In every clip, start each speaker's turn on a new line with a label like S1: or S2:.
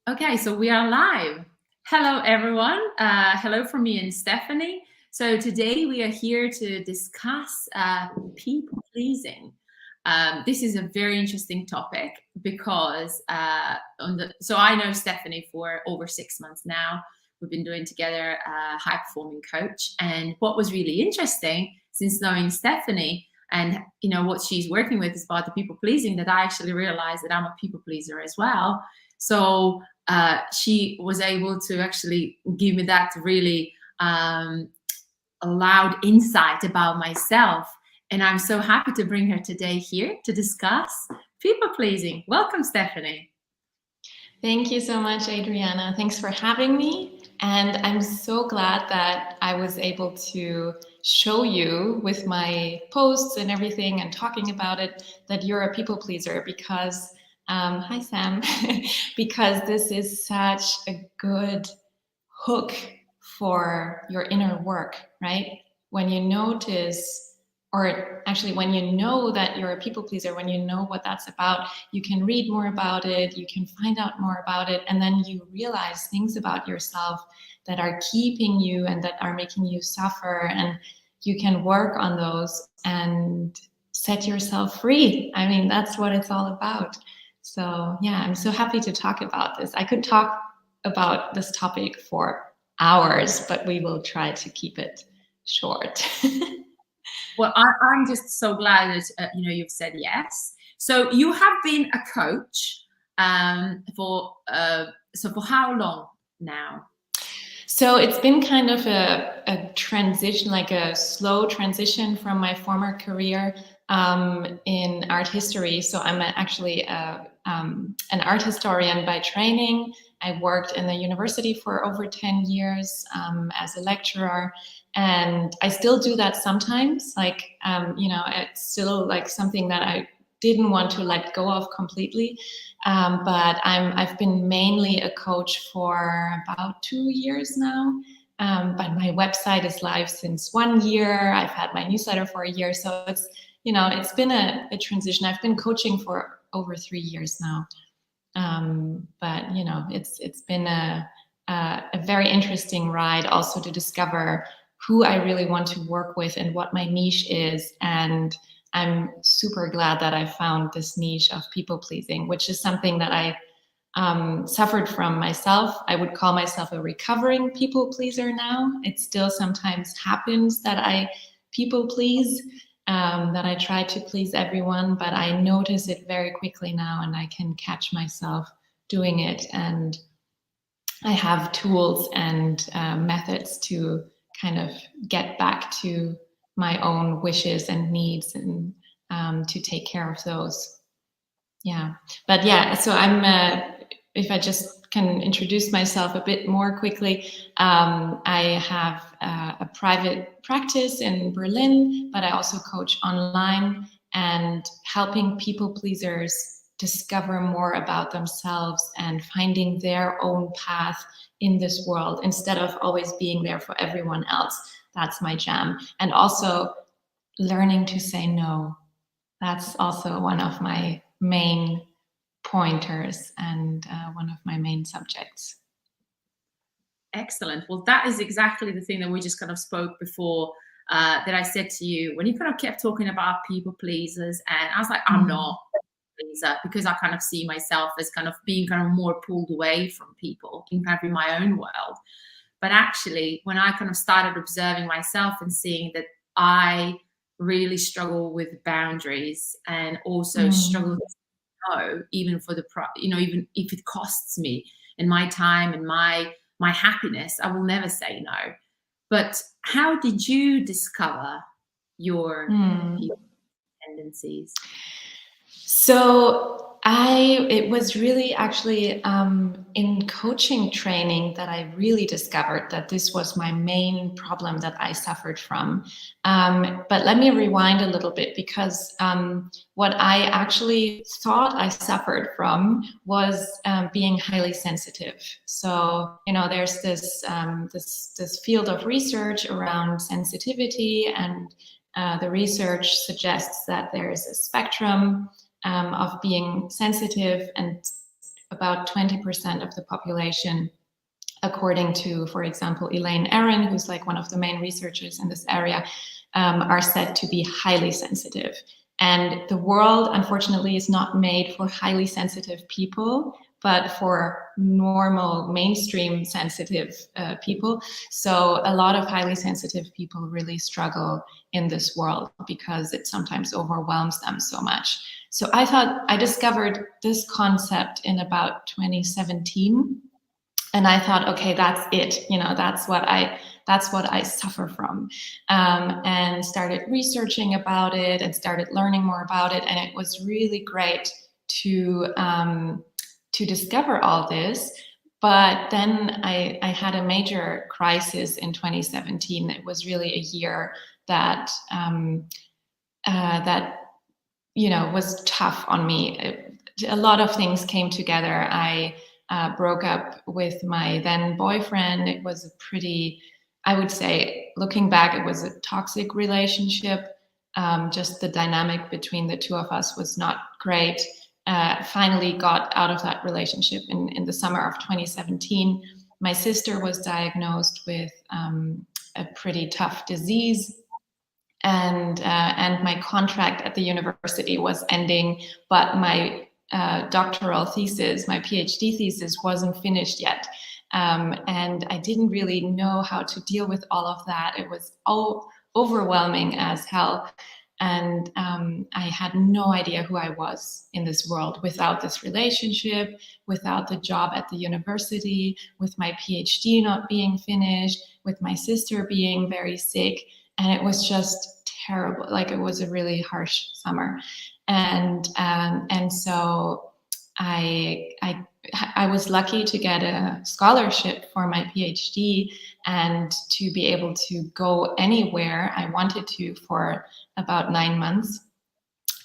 S1: Okay, so we are live. Hello, everyone. Hello from me and Stephanie. So today we are here to discuss people pleasing. This is a very interesting topic because so I know Stephanie for over 6 months now. We've been doing together high performing coach, and what was really interesting since knowing Stephanie and what she's working with is about the people pleasing, that I actually realized that I'm a people pleaser as well. So she was able to actually give me that really loud insight about myself. And I'm so happy to bring her today here to discuss people pleasing. Welcome, Stephanie.
S2: Thank you so much, Adriana. Thanks for having me. And I'm so glad that I was able to show you with my posts and everything and talking about it that you're a people pleaser because, hi Sam, because this is such a good hook for your inner work, right? When you notice, or actually when you know that you're a people pleaser, when you know what that's about, you can read more about it, you can find out more about it, and then you realize things about yourself that are keeping you and that are making you suffer, and you can work on those and set yourself free. I mean, that's what it's all about. So yeah, I'm so happy to talk about this. I could talk about this topic for hours, but we will try to keep it short.
S1: Well, I'm just so glad that you've said yes. So you have been a coach for how long now?
S2: So it's been kind of a transition, like a slow transition from my former career in art history. So I'm actually an art historian by training. I worked in the university for over 10 years as a lecturer, and I still do that sometimes. It's still like something that I didn't want to let go of completely. But I've been mainly a coach for about 2 years now. But my website is live since 1 year. I've had my newsletter for a year. So it's been a transition. I've been coaching for over 3 years now. But it's been a very interesting ride also to discover who I really want to work with and what my niche is. And I'm super glad that I found this niche of people pleasing, which is something that I suffered from myself. I would call myself a recovering people pleaser now. It still sometimes happens that I people please, that I try to please everyone, but I notice it very quickly now and I can catch myself doing it. And I have tools and methods to kind of get back to my own wishes and needs and to take care of those. Yeah. But yeah, so if I just can introduce myself a bit more quickly, I have a private practice in Berlin, but I also coach online and helping people pleasers discover more about themselves and finding their own path in this world instead of always being there for everyone else. That's my jam. And also learning to say no. That's also one of my main pointers and one of my main subjects.
S1: Excellent. Well, that is exactly the thing that we just kind of spoke before, that I said to you when you kind of kept talking about people pleasers, and I was like, I'm not a pleaser, because I kind of see myself as kind of being kind of more pulled away from people in kind of in my own world. But actually, when I kind of started observing myself and seeing that I really struggle with boundaries and also struggle to know, even for even if it costs me and my time and my happiness, I will never say no. But how did you discover your tendencies?
S2: So it was really actually in coaching training that I really discovered that this was my main problem that I suffered from. But let me rewind a little bit, because what I actually thought I suffered from was being highly sensitive. So there's this field of research around sensitivity, and the research suggests that there is a spectrum of being sensitive and about 20% of the population, according to, for example, Elaine Aron, who's like one of the main researchers in this area, are said to be highly sensitive. And the world, unfortunately, is not made for highly sensitive people, but for normal, mainstream sensitive people. So a lot of highly sensitive people really struggle in this world because it sometimes overwhelms them so much. So I discovered this concept in about 2017. And I thought, okay, that's it. That's what I suffer from, and started researching about it and started learning more about it. And it was really great to discover all this. But then I had a major crisis in 2017. It was really a year that was tough on me. A lot of things came together. I broke up with my then boyfriend. It was a pretty, I would say, looking back, it was a toxic relationship. Just the dynamic between the two of us was not great. Finally got out of that relationship in the summer of 2017. My sister was diagnosed with a pretty tough disease. And my contract at the university was ending, but my doctoral thesis, my PhD thesis, wasn't finished yet. And I didn't really know how to deal with all of that. It was all overwhelming as hell. And I had no idea who I was in this world without this relationship, without the job at the university, with my PhD not being finished, with my sister being very sick. And it was just terrible. Like, it was a really harsh summer. And so I was lucky to get a scholarship for my PhD and to be able to go anywhere I wanted to for about 9 months.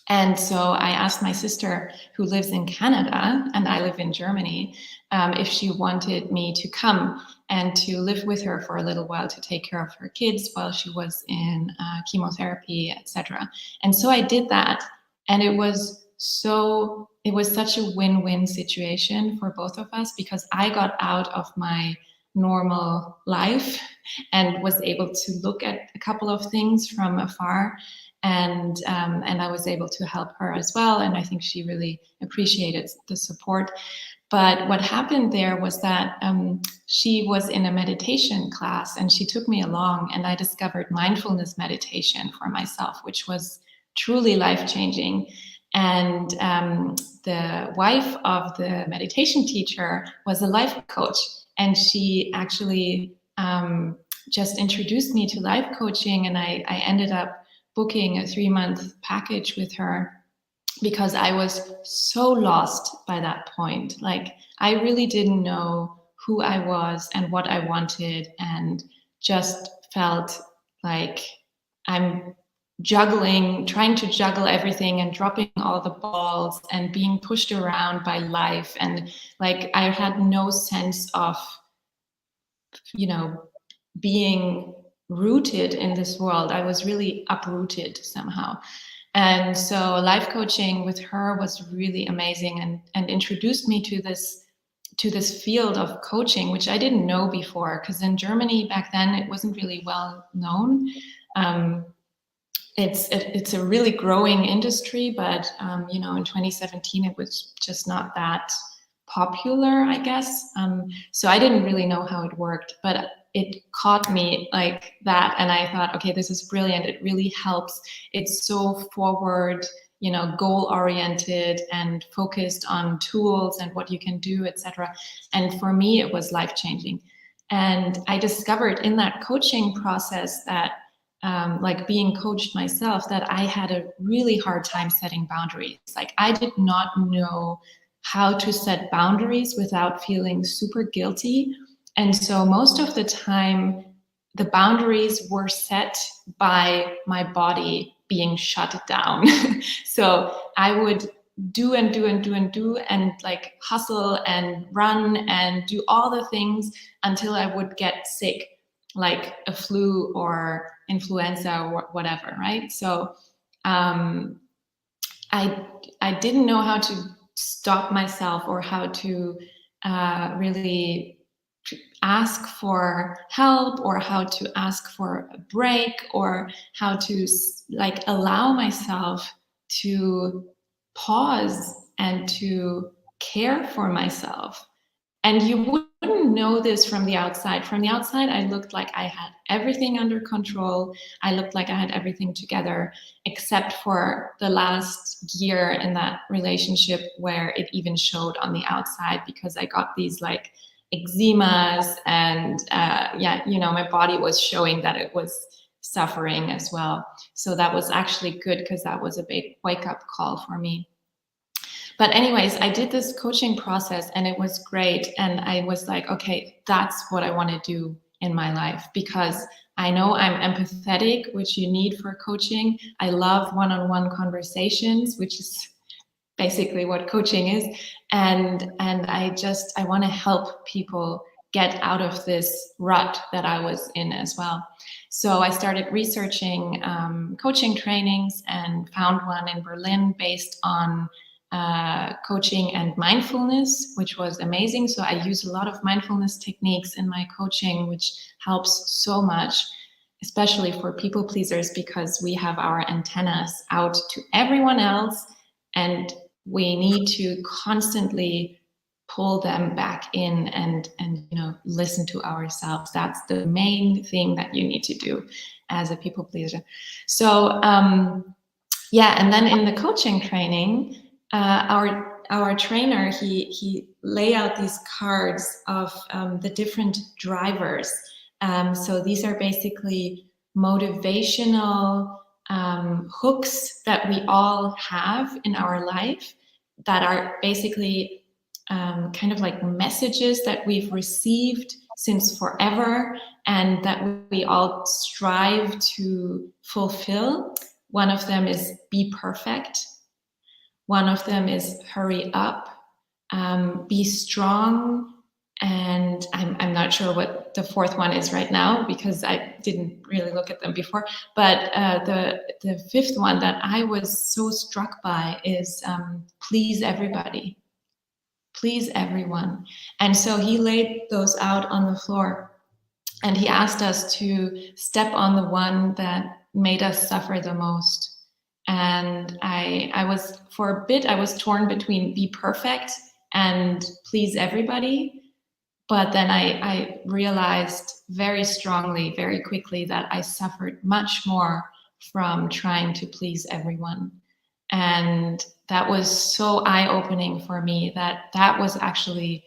S2: And so I asked my sister, who lives in Canada and I live in Germany, if she wanted me to come and to live with her for a little while to take care of her kids while she was in chemotherapy, etc. And so I did that. And it was such a win-win situation for both of us, because I got out of my normal life and was able to look at a couple of things from afar. And I was able to help her as well. And I think she really appreciated the support. But what happened there was that she was in a meditation class and she took me along, and I discovered mindfulness meditation for myself, which was truly life-changing. And the wife of the meditation teacher was a life coach, and she actually just introduced me to life coaching, and I ended up booking a 3-month package with her because I was so lost by that point. Like, I really didn't know who I was and what I wanted, and just felt like I'm trying to juggle everything and dropping all the balls and being pushed around by life. And like, I had no sense of, being rooted in this world. I was really uprooted somehow. And so life coaching with her was really amazing, and introduced me to this field of coaching, which I didn't know before, because in Germany back then it wasn't really well known. It's a really growing industry, but in 2017 it was just not that popular, I guess. So I didn't really know how it worked, but it caught me like that, and I thought, okay, this is brilliant. It really helps. It's so forward, goal oriented and focused on tools and what you can do, etc. And for me, it was life changing. And I discovered in that coaching process that, like being coached myself, that I had a really hard time setting boundaries. Like, I did not know how to set boundaries without feeling super guilty. And so most of the time, the boundaries were set by my body being shut down. So I would do and like hustle and run and do all the things until I would get sick, like a flu or influenza or whatever, right? So I didn't know how stop myself, or how to really ask for help, or how to ask for a break, or how to like allow myself to pause and to care for myself. And you wouldn't know this from the outside. From the outside, I looked like I had everything under control. I looked like I had everything together, except for the last year in that relationship where it even showed on the outside, because I got these like eczemas, and yeah, you know, my body was showing that it was suffering as well. So that was actually good, because that was a big wake-up call for me. But anyways, I did this coaching process and it was great. And I was like, okay, that's what I want to do in my life, because I know I'm empathetic, which you need for coaching. I love one-on-one conversations, which is basically what coaching is. And I want to help people get out of this rut that I was in as well. So I started researching coaching trainings and found one in Berlin based on coaching and mindfulness, which was amazing. So I use a lot of mindfulness techniques in my coaching, which helps so much, especially for people pleasers, because we have our antennas out to everyone else and we need to constantly pull them back in and you know, listen to ourselves. That's the main thing that you need to do as a people pleaser. So yeah, and then in the coaching training, our trainer, he lay out these cards of the different drivers. So these are basically motivational hooks that we all have in our life, that are basically kind of like messages that we've received since forever and that we all strive to fulfill. One of them is be perfect. One of them is hurry up, be strong, and I'm not sure what the fourth one is right now because I didn't really look at them before. But the fifth one that I was so struck by is please everybody, please everyone. And so he laid those out on the floor, and he asked us to step on the one that made us suffer the most. And I was, for a bit, I was torn between be perfect and please everybody. But then I realized very strongly, very quickly, that I suffered much more from trying to please everyone. And that was so eye-opening for me, that was actually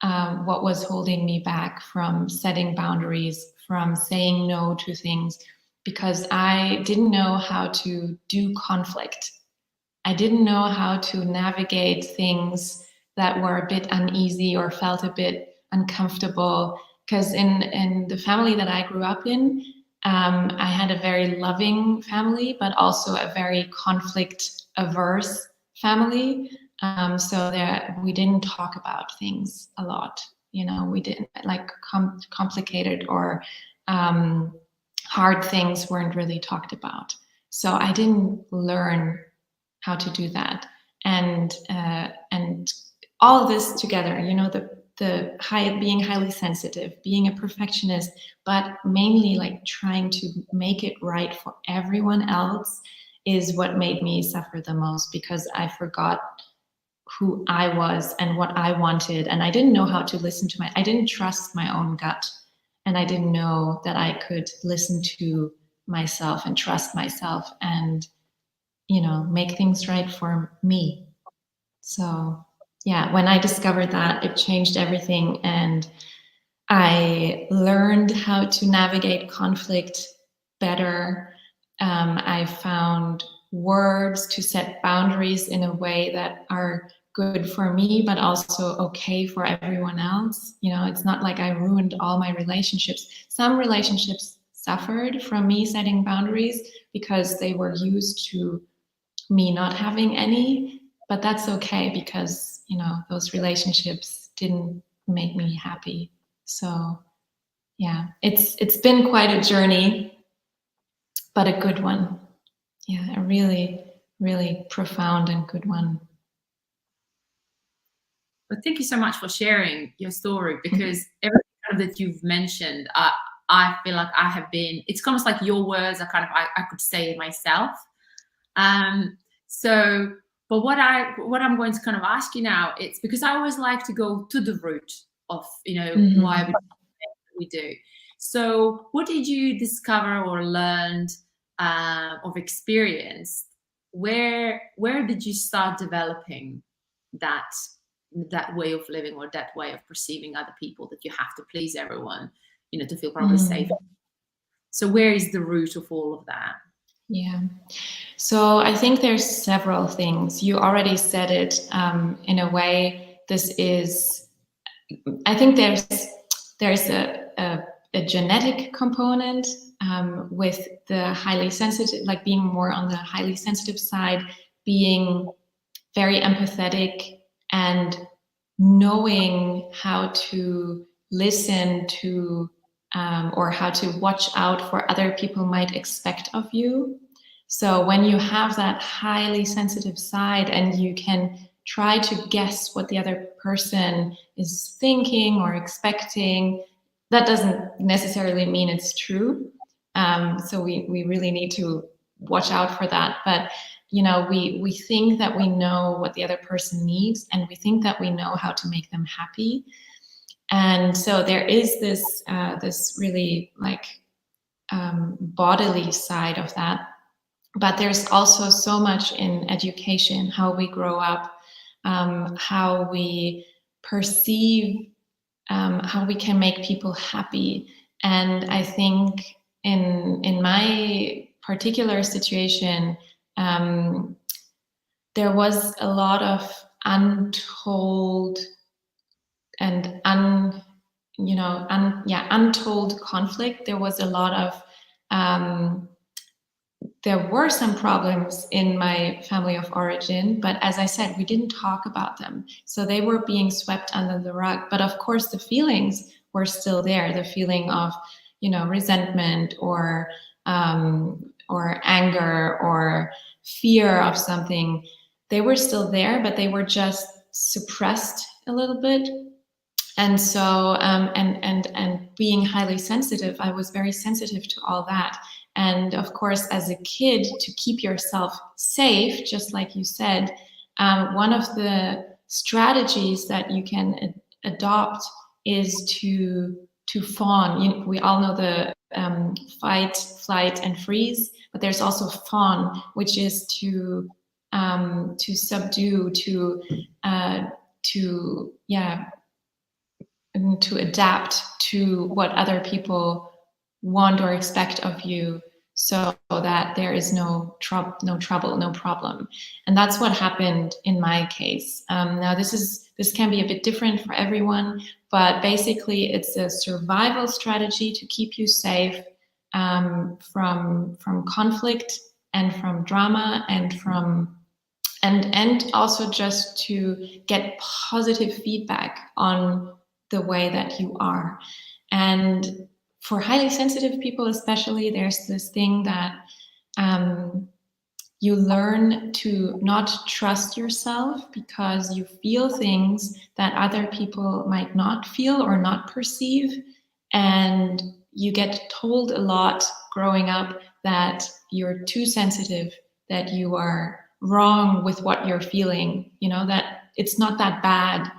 S2: what was holding me back from setting boundaries, from saying no to things, because I didn't know how to do conflict. I didn't know how to navigate things that were a bit uneasy or felt a bit uncomfortable. Because in the family that I grew up in, I had a very loving family, but also a very conflict-averse family. So there, we didn't talk about things a lot. You know, we didn't like complicated or hard things weren't really talked about. So I didn't learn how to do that. And all of this together, you know, being highly sensitive, being a perfectionist, but mainly like trying to make it right for everyone else is what made me suffer the most, because I forgot who I was and what I wanted. And I didn't know how to listen to I didn't trust my own gut. And I didn't know that I could listen to myself and trust myself and, you know, make things right for me. So yeah, when I discovered that, it changed everything. And I learned how to navigate conflict better. I found words to set boundaries in a way that are good for me, but also okay for everyone else. You know, it's not like I ruined all my relationships. Some relationships suffered from me setting boundaries because they were used to me not having any, but that's okay because, you know, those relationships didn't make me happy. So yeah, it's been quite a journey, but a good one. Yeah, a really, really profound and good one.
S1: But thank you so much for sharing your story, because everything kind of that you've mentioned, I feel like I have been, it's almost like your words are kind of, I could say it myself. So, but what I'm going to kind of ask you now, it's because I always like to go to the root of, why we do. So what did you discover or learned of experience? Where did you start developing that way of living, or that way of perceiving other people, that you have to please everyone, to feel probably safe? So where is the root of all of that?
S2: Yeah. So I think there's several things. You already said it in a way. I think there's a genetic component with the highly sensitive, like being more on the highly sensitive side, being very empathetic and knowing how to listen to or how to watch out for other people might expect of you. So when you have that highly sensitive side and you can try to guess what the other person is thinking or expecting, that doesn't necessarily mean it's true. So we really need to watch out for that. But we think that we know what the other person needs, and we think that we know how to make them happy. And so there is this really like bodily side of that. But there's also so much in education, how we grow up, how we perceive, how we can make people happy. And I think in my particular situation, there was a lot of untold and untold conflict. There was a lot of there were some problems in my family of origin, but as I said, we didn't talk about them. So they were being swept under the rug. But of course, the feelings were still there. The feeling of, resentment or anger or fear of something, they were still there, but they were just suppressed a little bit. And so, and being highly sensitive, I was very sensitive to all that. And of course, as a kid, to keep yourself safe, just like you said, one of the strategies that you can adopt is to fawn. We all know the fight, flight, and freeze, but there's also fawn, which is to subdue, to adapt to what other people want or expect of you, so that there is no trouble, no problem. And that's what happened in my case. Now this can be a bit different for everyone, but basically it's a survival strategy to keep you safe from conflict and from drama and also just to get positive feedback on the way that you are. And for highly sensitive people especially, there's this thing that you learn to not trust yourself because you feel things that other people might not feel or not perceive. And you get told a lot growing up that you're too sensitive, that you are wrong with what you're feeling, that it's not that bad,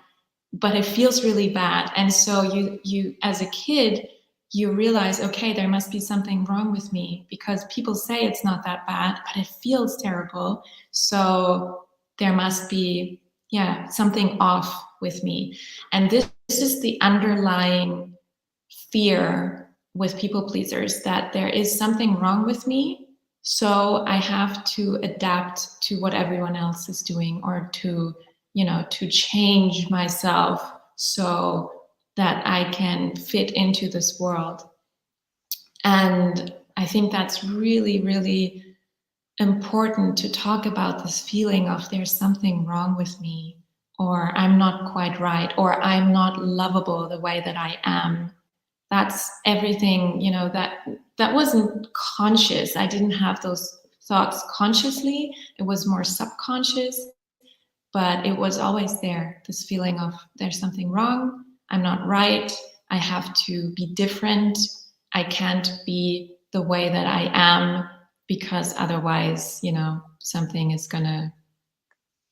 S2: but it feels really bad. And so you as a kid, you realize, okay, there must be something wrong with me because people say it's not that bad, but it feels terrible. So there must be, something off with me. And this is the underlying fear with people pleasers, that there is something wrong with me. So I have to adapt to what everyone else is doing, or to change myself so that I can fit into this world. And I think that's really, really important to talk about this feeling of there's something wrong with me, or I'm not quite right, or I'm not lovable the way that I am. That's everything, that wasn't conscious. I didn't have those thoughts consciously. It was more subconscious. but it was always there, this feeling of there's something wrong, I'm not right, I have to be different, I can't be the way that I am, because otherwise, you know, something is gonna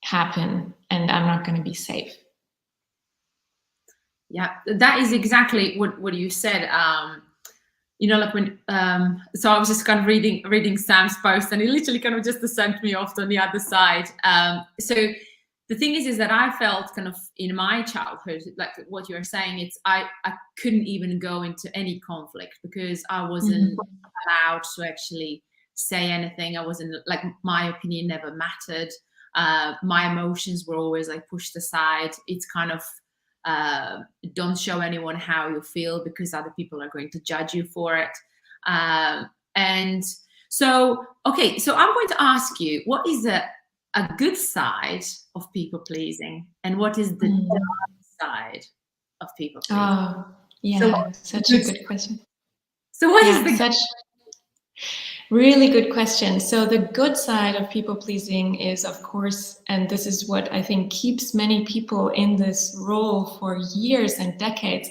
S2: happen and I'm not gonna be safe.
S1: Yeah, that is exactly what you said. You know, like when so I was just kind of reading Sam's post, and he literally kind of just sent me off on the other side. So the thing is that I felt kind of in my childhood, like what you're saying, it's I couldn't even go into any conflict because I wasn't allowed to actually say anything. I wasn't, like, my opinion never mattered. My emotions were always like pushed aside. It's kind of don't show anyone how you feel because other people are going to judge you for it. And so, okay, so I'm going to ask you, what is a good side of people pleasing, and what is the dark side of people pleasing?
S2: Oh, yeah, such a good question.
S1: So what is the
S2: such really good question. So the good side of people pleasing is, of course, and this is what I think keeps many people in this role for years and decades,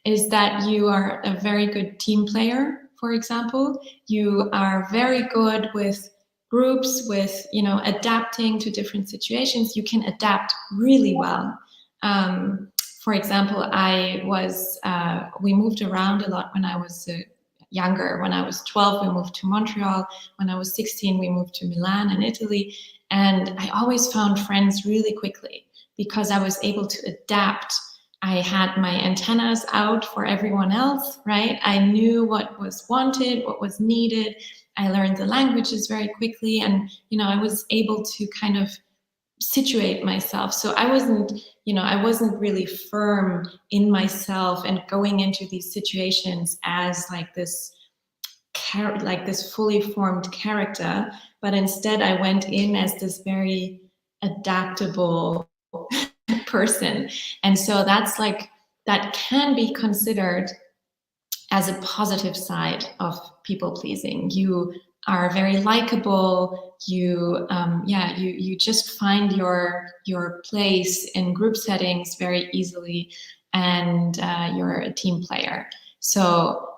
S2: is that you are a very good team player, for example. You are very good with groups, with, you know, adapting to different situations. You can adapt really well. For example, we moved around a lot when I was younger. When I was 12, we moved to Montreal. When I was 16, we moved to Milan in Italy. And I always found friends really quickly because I was able to adapt. I had my antennas out for everyone else, right? I knew what was wanted, what was needed. I learned the languages very quickly. And, you know, I was able to kind of situate myself. So I wasn't really firm in myself and going into these situations as like this fully formed character, but instead I went in as this very adaptable person. And so that can be considered as a positive side of people pleasing. You are very likable. You just find your place in group settings very easily, and you're a team player. So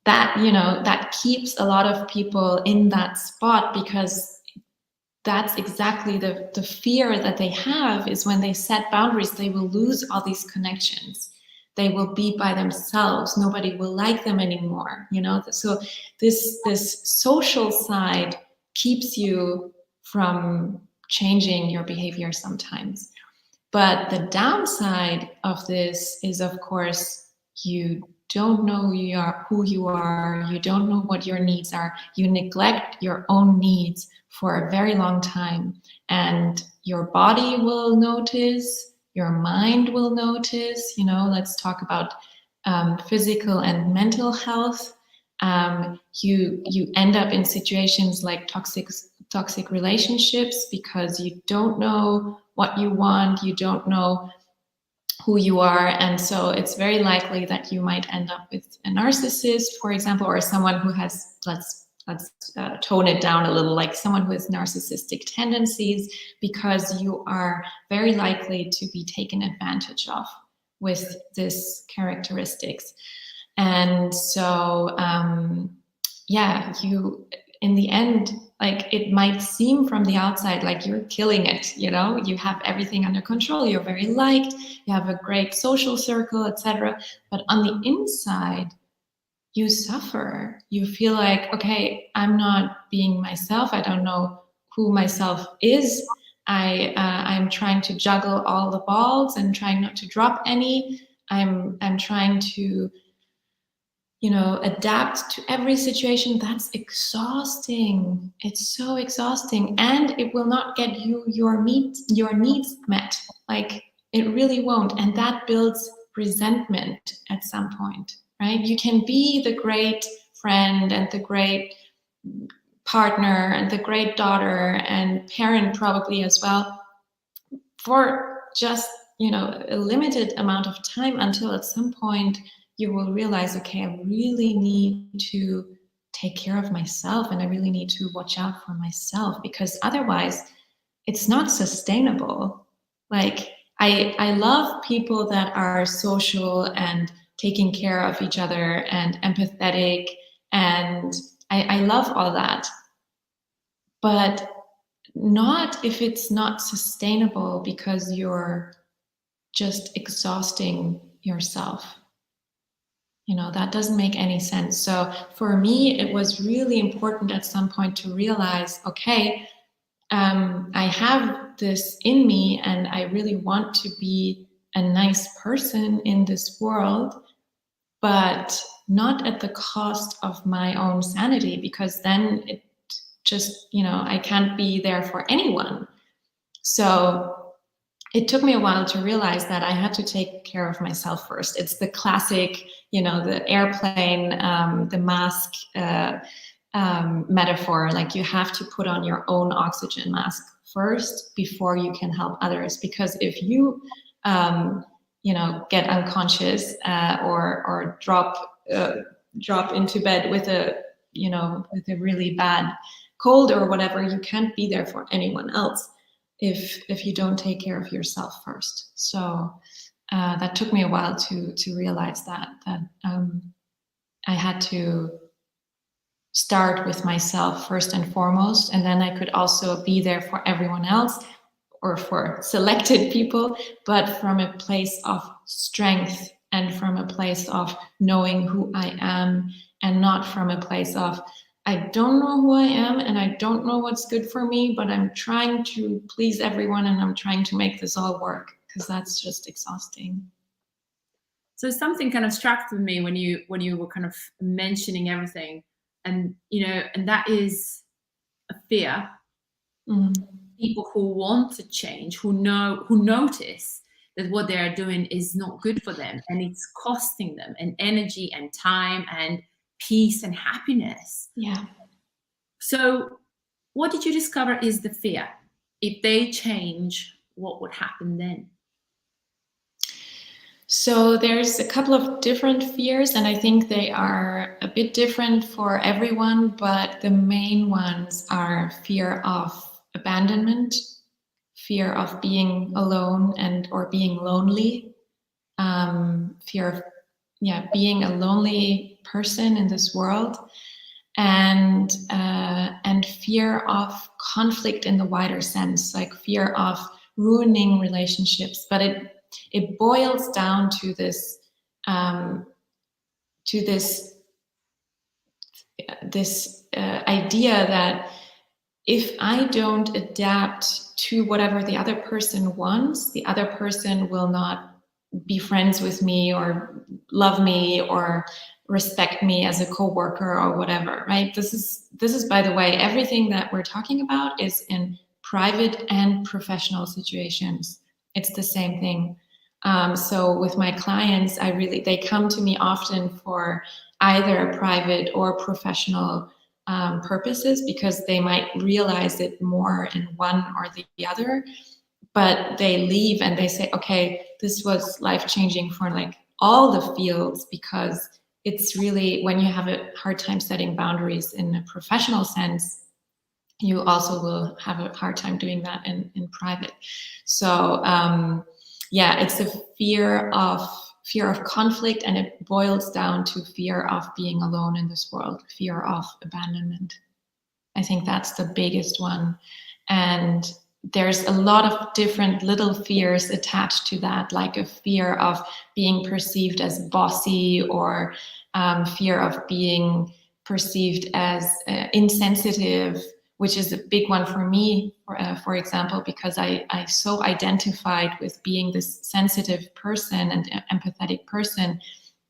S2: that keeps a lot of people in that spot, because that's exactly the fear that they have, is when they set boundaries, they will lose all these connections. They will be by themselves. Nobody will like them anymore, you know? So this social side keeps you from changing your behavior sometimes. But the downside of this is, of course, you don't know who you are, you don't know what your needs are, you neglect your own needs for a very long time, and your body will notice, your mind will notice. You know, let's talk about physical and mental health. You end up in situations like toxic relationships because you don't know what you want, you don't know who you are, and so it's very likely that you might end up with a narcissist, for example, or someone who has, let's tone it down a little, like someone who has narcissistic tendencies, because you are very likely to be taken advantage of with these characteristics. And so you, in the end, like, it might seem from the outside like you're killing it, you know, you have everything under control, you're very liked, you have a great social circle, etc. But on the inside, you suffer. You feel like, okay, I'm not being myself. I don't know who myself is. I'm trying to juggle all the balls and trying not to drop any. I'm trying to, you know, adapt to every situation. That's exhausting. It's so exhausting, and it will not get you your needs met. Like, it really won't, and that builds resentment at some point, right? You can be the great friend and the great partner and the great daughter and parent, probably as well, for just, you know, a limited amount of time, until at some point you will realize, okay, I really need to take care of myself, and I really need to watch out for myself, because otherwise it's not sustainable. Like, I love people that are social and taking care of each other and empathetic, and I love all that. But not if it's not sustainable, because you're just exhausting yourself. You know, that doesn't make any sense. So for me, it was really important at some point to realize, okay, I have this in me and I really want to be a nice person in this world, but not at the cost of my own sanity, because then it just, you know, I can't be there for anyone. So it took me a while to realize that I had to take care of myself first. It's the classic, you know, the airplane, the mask metaphor. Like, you have to put on your own oxygen mask first before you can help others. Because if you, you know, get unconscious or drop into bed with a, you know, with a really bad cold or whatever, you can't be there for anyone else if you don't take care of yourself first. So that took me a while to realize that I had to start with myself first and foremost, and then I could also be there for everyone else or for selected people, but from a place of strength and from a place of knowing who I am, and not from a place of, I don't know who I am and I don't know what's good for me, but I'm trying to please everyone and I'm trying to make this all work, because that's just exhausting.
S1: So something kind of struck with me when you were kind of mentioning everything, and you know, and that is a fear. People who want to change, who notice that what they are doing is not good for them and it's costing them and energy and time and peace and happiness.
S2: Yeah.
S1: So what did you discover is the fear? If they change, what would happen then?
S2: So there's a couple of different fears, and I think they are a bit different for everyone, but the main ones are fear of abandonment, fear of being alone and or being lonely, fear of being a lonely person in this world, and fear of conflict in the wider sense, like fear of ruining relationships. But it boils down to this idea that if I don't adapt to whatever the other person wants, the other person will not be friends with me or love me or respect me as a coworker or whatever, right? This is, by the way, everything that we're talking about is in private and professional situations. It's the same thing. So with my clients, they come to me often for either private or professional purposes, because they might realize it more in one or the other, but they leave and they say, okay, this was life-changing for like all the fields, because it's really, when you have a hard time setting boundaries in a professional sense, you also will have a hard time doing that in private. So it's a fear of conflict, and it boils down to fear of being alone in this world, fear of abandonment. I think that's the biggest one. And there's a lot of different little fears attached to that, like a fear of being perceived as bossy, or fear of being perceived as insensitive, which is a big one for me, for example, because I so identified with being this sensitive person and empathetic person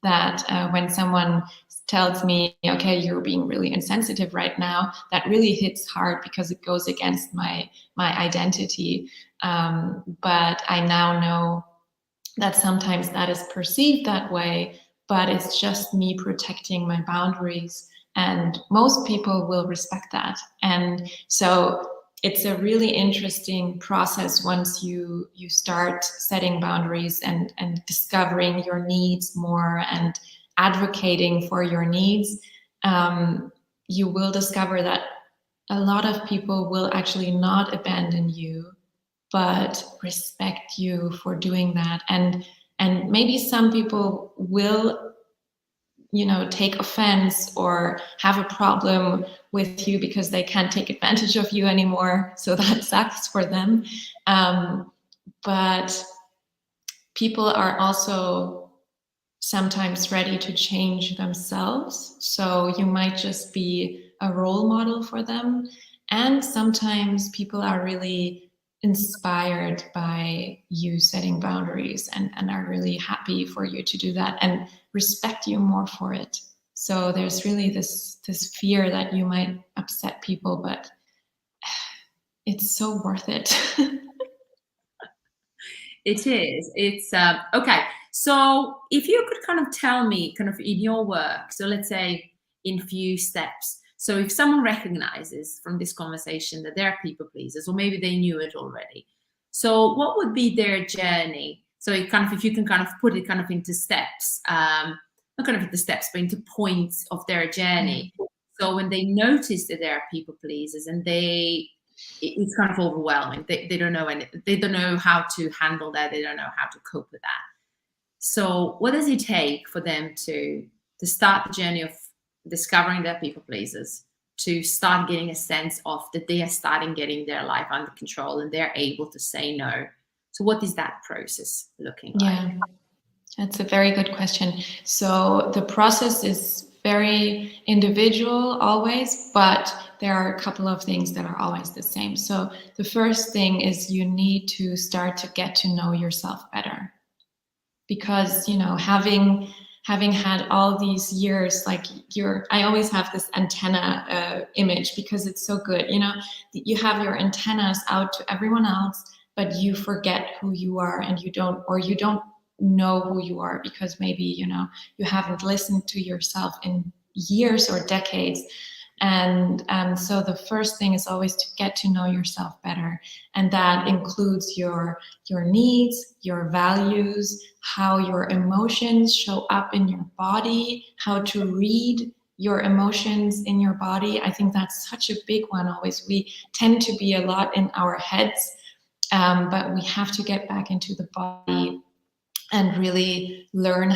S2: that when someone tells me, okay, you're being really insensitive right now, that really hits hard, because it goes against my identity. But I now know that sometimes that is perceived that way, but it's just me protecting my boundaries, and most people will respect that. And so it's a really interesting process once you start setting boundaries and discovering your needs more and advocating for your needs. You will discover that a lot of people will actually not abandon you, but respect you for doing that. And maybe some people will, take offense or have a problem with you because they can't take advantage of you anymore. So that sucks for them. But people are also sometimes ready to change themselves. So you might just be a role model for them. And sometimes people are really inspired by you setting boundaries and are really happy for you to do that and respect you more for it. So there's really this fear that you might upset people, but it's so worth it.
S1: It is. It's okay. So if you could kind of tell me, kind of in your work, so let's say in few steps. So if someone recognizes from this conversation that they're people pleasers, or maybe they knew it already, so what would be their journey? So it kind of, if you can kind of put it kind of into steps, not kind of into steps, but into points of their journey. So when they notice that they're people pleasers and it's kind of overwhelming. They don't know anything. They don't know how to handle that. They don't know how to cope with that. So what does it take for them to start the journey of discovering their people pleasers, to start getting a sense of that they are starting getting their life under control and they're able to say no? So what is that process looking like?
S2: Yeah, that's a very good question. So the process is very individual always, but there are a couple of things that are always the same. So the first thing is you need to start to get to know yourself better. Because, having had all these years, like I always have this antenna image because it's so good. You have your antennas out to everyone else, but you forget who you are, and you don't know who you are because maybe, you haven't listened to yourself in years or decades. And so the first thing is always to get to know yourself better. And that includes your needs, your values, how your emotions show up in your body, how to read your emotions in your body. I think that's such a big one always. We tend to be a lot in our heads, but we have to get back into the body and really learn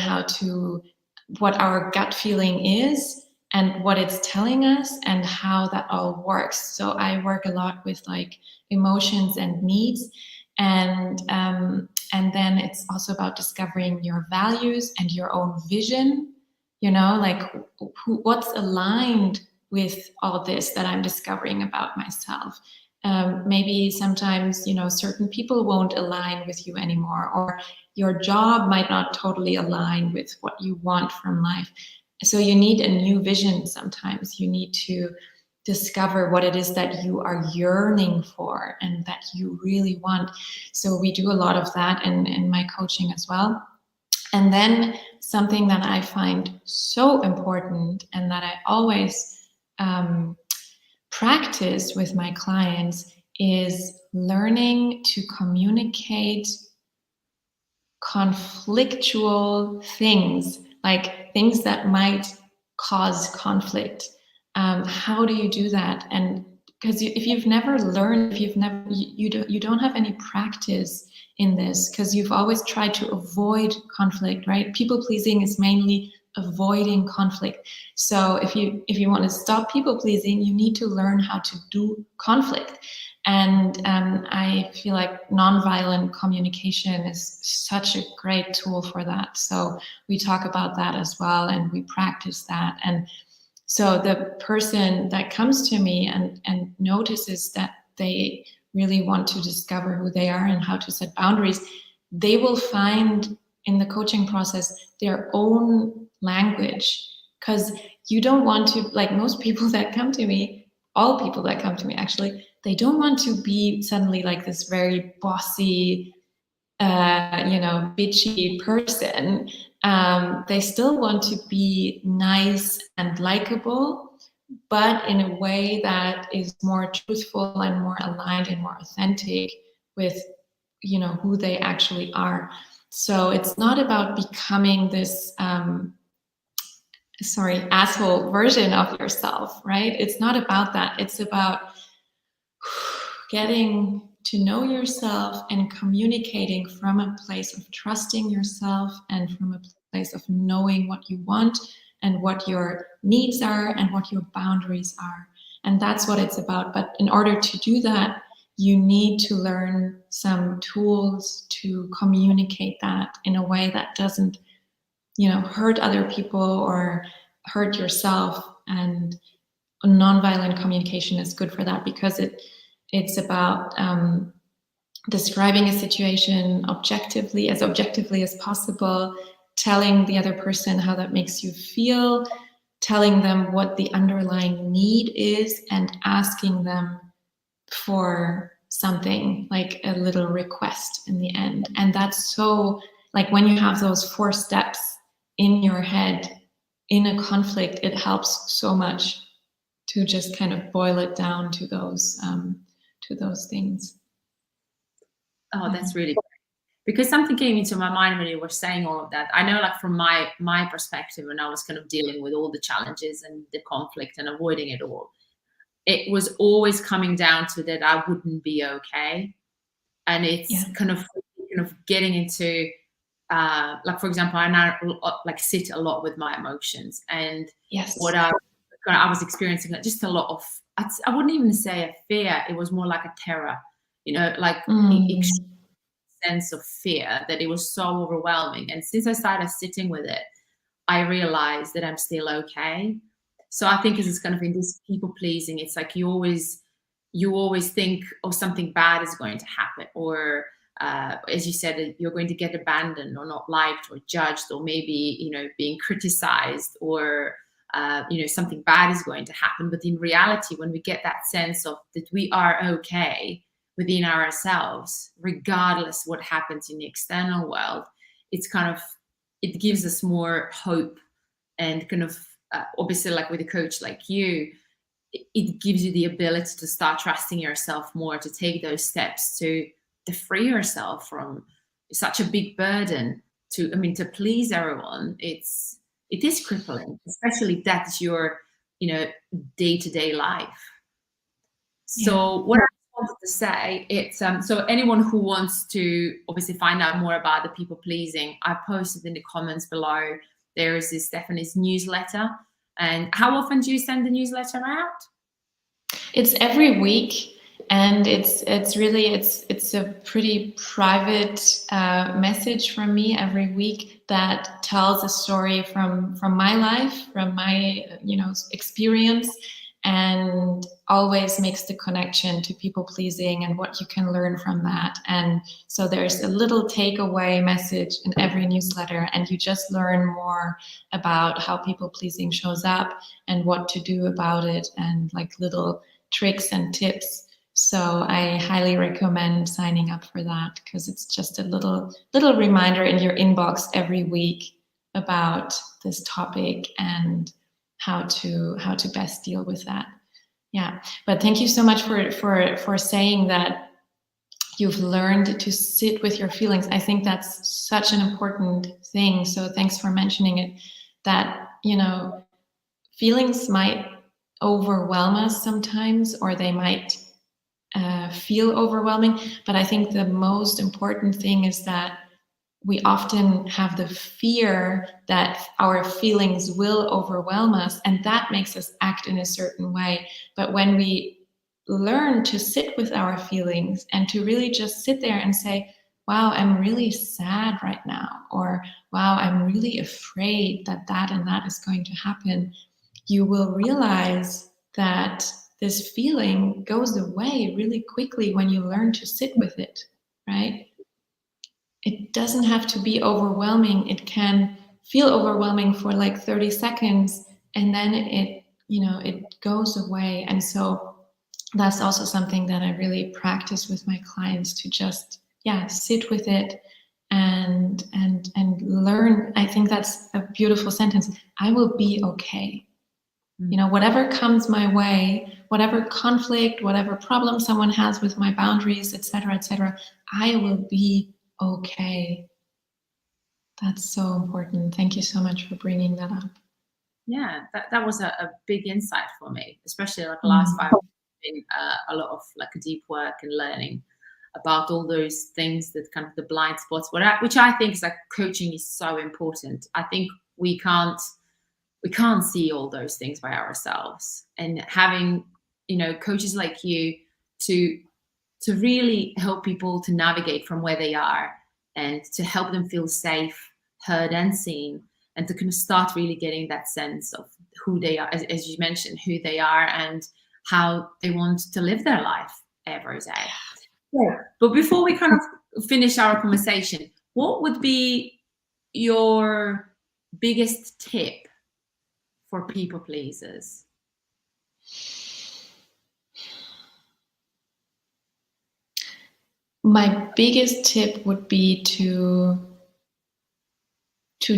S2: what our gut feeling is and what it's telling us and how that all works. So I work a lot with like emotions and needs, and then it's also about discovering your values and your own vision. Like what's aligned with all this that I'm discovering about myself. Maybe sometimes certain people won't align with you anymore, or your job might not totally align with what you want from life. So you need a new vision. Sometimes you need to discover what it is that you are yearning for and that you really want. So we do a lot of that in my coaching as well. And then something that I find so important and that I always practice with my clients is learning to communicate conflictual things, like things that might cause conflict. How do you do that? And because if you've never learned, if you've never, you don't have any practice in this, because you've always tried to avoid conflict, right? People pleasing is mainly avoiding conflict. So if you want to stop people pleasing, you need to learn how to do conflict. And I feel like nonviolent communication is such a great tool for that. So we talk about that as well, and we practice that. And so the person that comes to me and notices that they really want to discover who they are and how to set boundaries, they will find in the coaching process their own language. Because you don't want to, like most people that come to me, all people that come to me actually, they don't want to be suddenly like this very bossy, bitchy person. They still want to be nice and likable, but in a way that is more truthful and more aligned and more authentic with, who they actually are. So it's not about becoming this, asshole version of yourself, right? It's not about that. It's about getting to know yourself and communicating from a place of trusting yourself and from a place of knowing what you want and what your needs are and what your boundaries are. And that's what it's about. But in order to do that, you need to learn some tools to communicate that in a way that doesn't, hurt other people or hurt yourself. And nonviolent communication is good for that, because it's about describing a situation objectively as possible, telling the other person how that makes you feel, telling them what the underlying need is, and asking them for something, like a little request in the end. And that's so, like, when you have those 4 steps in your head in a conflict, it helps so much to just kind of boil it down to those things.
S1: Oh, that's really great. Because something came into my mind when you were saying all of that. I know, like, from my perspective, when I was kind of dealing with all the challenges and the conflict and avoiding it all, it was always coming down to that I wouldn't be okay. And it's kind of getting into, like, for example, I now like sit a lot with my emotions, and what I was experiencing, just a lot of, I wouldn't even say a fear. It was more like a terror, like sense of fear, that it was so overwhelming. And since I started sitting with it, I realized that I'm still okay. So I think it's kind of in this people pleasing, it's like you always think, oh, something bad is going to happen, or as you said, you're going to get abandoned or not liked or judged, or maybe being criticized, or something bad is going to happen. But in reality, when we get that sense of that we are okay within ourselves, regardless what happens in the external world, it gives us more hope, and kind of obviously, like with a coach like you, it gives you the ability to start trusting yourself more, to take those steps to free yourself from such a big burden to please everyone. It is crippling, especially that's your day-to-day life. So what I wanted to say, it's so anyone who wants to obviously find out more about the people pleasing, I posted in the comments below, there is this Stefanie's newsletter. And how often do you send the newsletter out?
S2: It's every week, and it's a pretty private message from me every week that tells a story from my life, from my experience, and always makes the connection to people pleasing and what you can learn from that. And so there's a little takeaway message in every newsletter, and you just learn more about how people pleasing shows up and what to do about it, and like little tricks and tips. So I highly recommend signing up for that, because it's just a little reminder in your inbox every week about this topic and how to best deal with that. Yeah, but thank you so much for saying that you've learned to sit with your feelings. I think that's such an important thing. So thanks for mentioning it, that feelings might overwhelm us sometimes, or they might feel overwhelming. But I think the most important thing is that we often have the fear that our feelings will overwhelm us, and that makes us act in a certain way. But when we learn to sit with our feelings and to really just sit there and say, wow, I'm really sad right now, or wow, I'm really afraid that that and that is going to happen, you will realize that this feeling goes away really quickly when you learn to sit with it, right? It doesn't have to be overwhelming. It can feel overwhelming for like 30 seconds, and then it goes away. And so that's also something that I really practice with my clients, to just sit with it and learn. I think that's a beautiful sentence. I will be okay. Whatever comes my way, whatever conflict, whatever problem someone has with my boundaries, etc., I will be okay. That's so important. Thank you so much for bringing that up.
S1: Yeah, that was a big insight for me, especially like the last 5 years, been a lot of like deep work and learning. about all those things, that kind of the blind spots, which I think is like coaching is so important. I think we can't see all those things by ourselves, and having, you know, coaches like you to really help people to navigate from where they are and to help them feel safe, heard and seen, and to kind of start really getting that sense of who they are, as you mentioned, who they are and how they want to live their life every day. Yeah. But before we kind of finish our conversation, what would be your biggest tip for people pleasers?
S2: My biggest tip would be to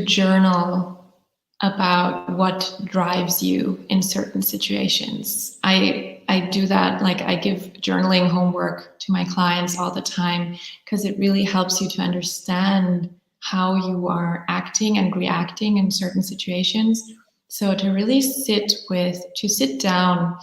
S2: journal about what drives you in certain situations. I do that, like I give journaling homework to my clients all the time, because it really helps you to understand how you are acting and reacting in certain situations. So to really sit down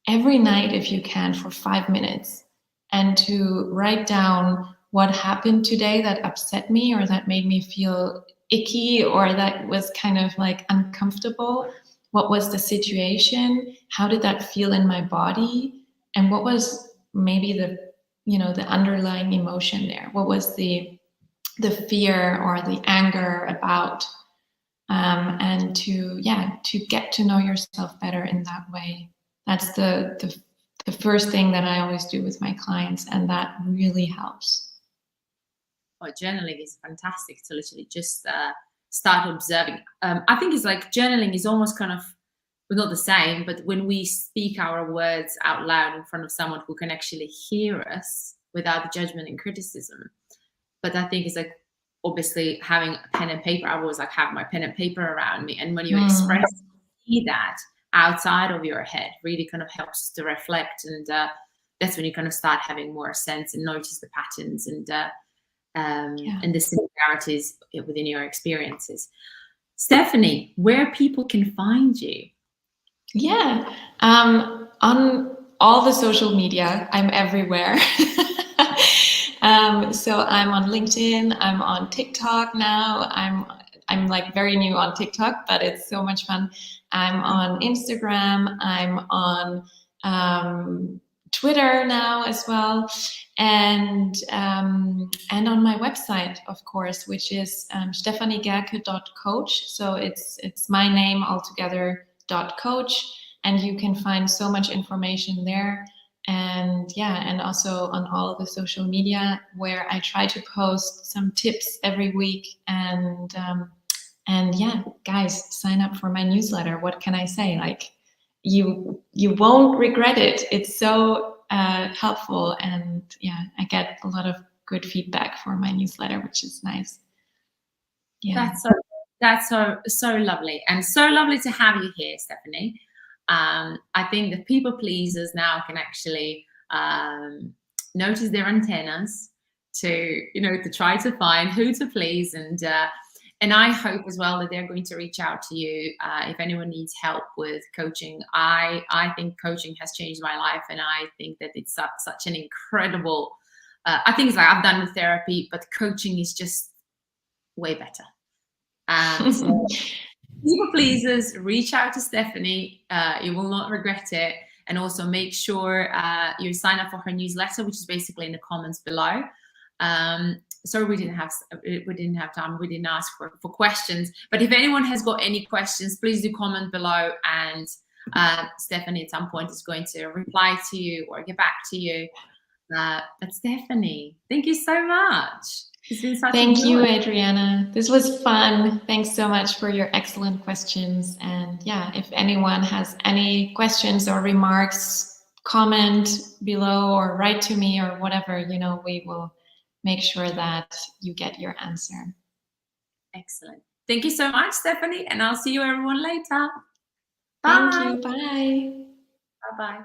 S2: every night, if you can, for 5 minutes, and to write down what happened today that upset me or that made me feel icky or that was kind of like uncomfortable. What was the situation? How did that feel in my body? And what was maybe the underlying emotion there? What was the fear or the anger about? And to get to know yourself better in that way. That's the first thing that I always do with my clients, and that really helps.
S1: Oh, journaling is fantastic to literally just start observing. I think it's like journaling is almost kind of, well, not the same, but when we speak our words out loud in front of someone who can actually hear us without the judgment and criticism. But I think it's like, obviously having a pen and paper, I always like have my pen and paper around me. And when you express that outside of your head, really kind of helps to reflect. And that's when you kind of start having more sense and notice the patterns and the similarities within your experiences. Stefanie, where people can find you?
S2: Yeah, on all the social media, I'm everywhere. So I'm on LinkedIn, I'm on TikTok now. I'm like very new on TikTok, but it's so much fun. I'm on Instagram, I'm on Twitter now as well, and on my website, of course, which is stefaniegerke.coach. So it's my name altogether .coach, and you can find so much information there. And also on all of the social media, where I try to post some tips every week. And guys, sign up for my newsletter. What can I say? Like, you won't regret it. It's so helpful, and I get a lot of good feedback for my newsletter, which is nice. Yeah,
S1: that's so lovely, and so lovely to have you here, Stefanie. I think the people pleasers now can actually notice their antennas to try to find who to please, and I hope as well that they're going to reach out to you if anyone needs help with coaching. I think coaching has changed my life, and I think that it's such an incredible. I think it's like I've done the therapy, but coaching is just way better. So people pleasers, reach out to Stefanie. You will not regret it. And also make sure you sign up for her newsletter, which is basically in the comments below. Sorry, we didn't have time. We didn't ask for questions. But if anyone has got any questions, please do comment below, and Stefanie at some point is going to reply to you or get back to you. But Stefanie, thank you so much.
S2: Thank you, Adriana. This was fun. Thanks so much for your excellent questions. And if anyone has any questions or remarks, comment below or write to me or whatever, we will make sure that you get your answer.
S1: Excellent. Thank you so much, Stefanie. And I'll see you everyone later. Bye.
S2: Thank you. Bye.
S1: Bye-bye.